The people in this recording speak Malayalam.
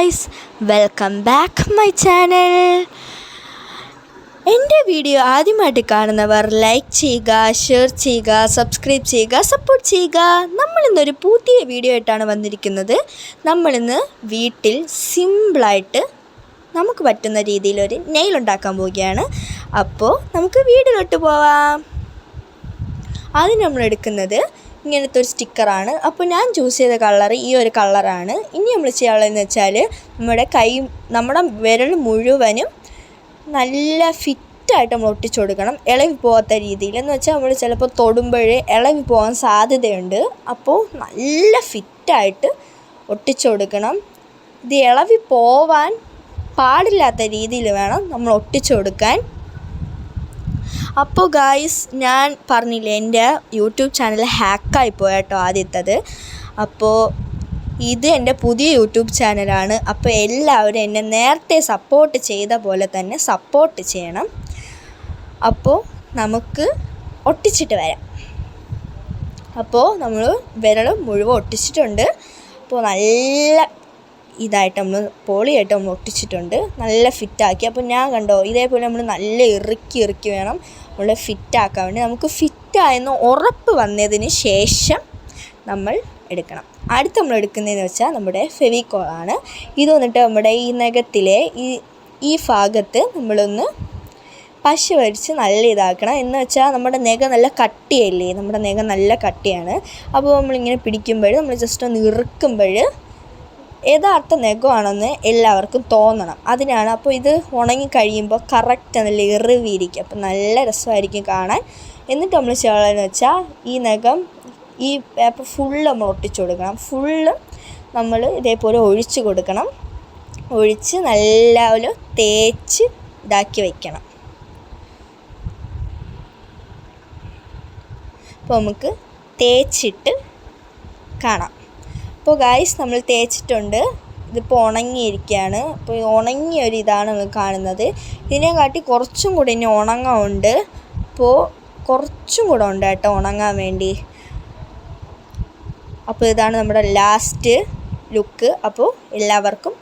guys, welcome back my channel. എൻ്റെ വീഡിയോ ആദ്യമായിട്ട് കാണുന്നവർ ലൈക്ക് ചെയ്യുക, ഷെയർ ചെയ്യുക, സബ്സ്ക്രൈബ് ചെയ്യുക, സപ്പോർട്ട് ചെയ്യുക. നമ്മളിന്നൊരു പുതിയ വീഡിയോ ആയിട്ടാണ് വന്നിരിക്കുന്നത്. നമ്മളിന്ന് വീട്ടിൽ സിമ്പിളായിട്ട് നമുക്ക് പറ്റുന്ന രീതിയിലൊരു നെയിൽ ഉണ്ടാക്കാൻ പോവുകയാണ്. അപ്പോൾ നമുക്ക് വീഡിയോയിലോട്ട് പോവാം. ആദ്യം നമ്മൾ എടുക്കുന്നത് ഇങ്ങനത്തെ ഒരു സ്റ്റിക്കറാണ്. അപ്പോൾ ഞാൻ ചൂസ് ചെയ്ത കളർ ഈ ഒരു കളറാണ്. ഇനി നമ്മൾ ചെയ്യാനുള്ളതെന്ന് വെച്ചാൽ നമ്മുടെ വിരൽ മുഴുവനും നല്ല ഫിറ്റായിട്ട് നമ്മൾ ഒട്ടിച്ചു കൊടുക്കണം, ഇളകി പോകാത്ത രീതിയിൽ. എന്ന് വെച്ചാൽ നമ്മൾ ചിലപ്പോൾ തൊടുമ്പോഴേ ഇളകി പോകാൻ സാധ്യതയുണ്ട്. അപ്പോൾ നല്ല ഫിറ്റായിട്ട് ഒട്ടിച്ചു കൊടുക്കണം. ഇത് ഇളകി പോവാൻ പാടില്ലാത്ത രീതിയിൽ വേണം നമ്മൾ ഒട്ടിച്ചു കൊടുക്കാൻ. അപ്പോൾ ഗായ്സ്, ഞാൻ പറഞ്ഞില്ലേ എൻ്റെ യൂട്യൂബ് ചാനൽ ഹാക്കായി പോയാട്ടോ ആദ്യത്തത്. അപ്പോൾ ഇത് എൻ്റെ പുതിയ യൂട്യൂബ് ചാനലാണ്. അപ്പോൾ എല്ലാവരും എന്നെ നേരത്തെ സപ്പോർട്ട് ചെയ്ത പോലെ തന്നെ സപ്പോർട്ട് ചെയ്യണം. അപ്പോൾ നമുക്ക് ഒട്ടിച്ചിട്ട് വരാം. അപ്പോൾ നമ്മൾ വിരൽ മുഴുവൻ ഒട്ടിച്ചിട്ടുണ്ട്. അപ്പോൾ നല്ല ഇതായിട്ട് നമ്മൾ പോളിയായിട്ട് നമ്മൾ ഒട്ടിച്ചിട്ടുണ്ട്, നല്ല ഫിറ്റാക്കി. അപ്പോൾ ഞാൻ കണ്ടോ, ഇതേപോലെ നമ്മൾ നല്ല ഇറുക്കി വേണം നമ്മൾ ഫിറ്റാക്കാൻ വേണ്ടി. നമുക്ക് ഫിറ്റായെന്ന് ഉറപ്പ് വന്നതിന് ശേഷം നമ്മൾ എടുക്കണം. അടുത്ത് നമ്മൾ എടുക്കുന്നതെന്ന് വെച്ചാൽ നമ്മുടെ ഫെവിക്കോളാണ്. ഇത് വന്നിട്ട് നമ്മുടെ ഈ നഖത്തിലെ ഈ ഭാഗത്ത് നമ്മളൊന്ന് പശ വരച്ച് നല്ല ഇതാക്കണം. എന്ന് വെച്ചാൽ നമ്മുടെ നഖം നല്ല കട്ടിയല്ലേ, നമ്മുടെ നഖം നല്ല കട്ടിയാണ്. അപ്പോൾ നമ്മളിങ്ങനെ പിടിക്കുമ്പോൾ നമ്മൾ ജസ്റ്റ് ഒന്ന് ഇറുക്കുമ്പോൾ യഥാർത്ഥ നഖമാണെന്ന് എല്ലാവർക്കും തോന്നണം, അതിനാണ്. അപ്പോൾ ഇത് ഉണങ്ങി കഴിയുമ്പോൾ കറക്റ്റ് നല്ല ഇറിവിയിരിക്കും. അപ്പോൾ നല്ല രസമായിരിക്കും കാണാൻ. എന്നിട്ട് നമ്മൾ ചെയ്യാമെന്ന് വെച്ചാൽ ഈ നഖം ഈ പേപ്പർ ഫുള്ള് നമ്മൾ ഒട്ടിച്ചു കൊടുക്കണം. ഫുള്ള് നമ്മൾ ഇതേപോലെ ഒഴിച്ച് കൊടുക്കണം. ഒഴിച്ച് നല്ല ഒരു തേച്ച് ഇതാക്കി വയ്ക്കണം. അപ്പോൾ നമുക്ക് തേച്ചിട്ട് കാണാം. അപ്പോൾ ഗായ്സ്, നമ്മൾ തേച്ചിട്ടുണ്ട്. ഇതിപ്പോൾ ഉണങ്ങിയിരിക്കുകയാണ്. അപ്പോൾ ഉണങ്ങിയ ഒരു ഇതാണ് നമ്മൾ കാണുന്നത്. ഇതിനെക്കാട്ടി കുറച്ചും കൂടി ഇനി ഉണങ്ങാനുണ്ട്. അപ്പോൾ കുറച്ചും കൂടെ ഉണ്ട് കേട്ടോ ഉണങ്ങാൻ വേണ്ടി. അപ്പോൾ ഇതാണ് നമ്മുടെ ലാസ്റ്റ് ലുക്ക്. അപ്പോൾ എല്ലാവർക്കും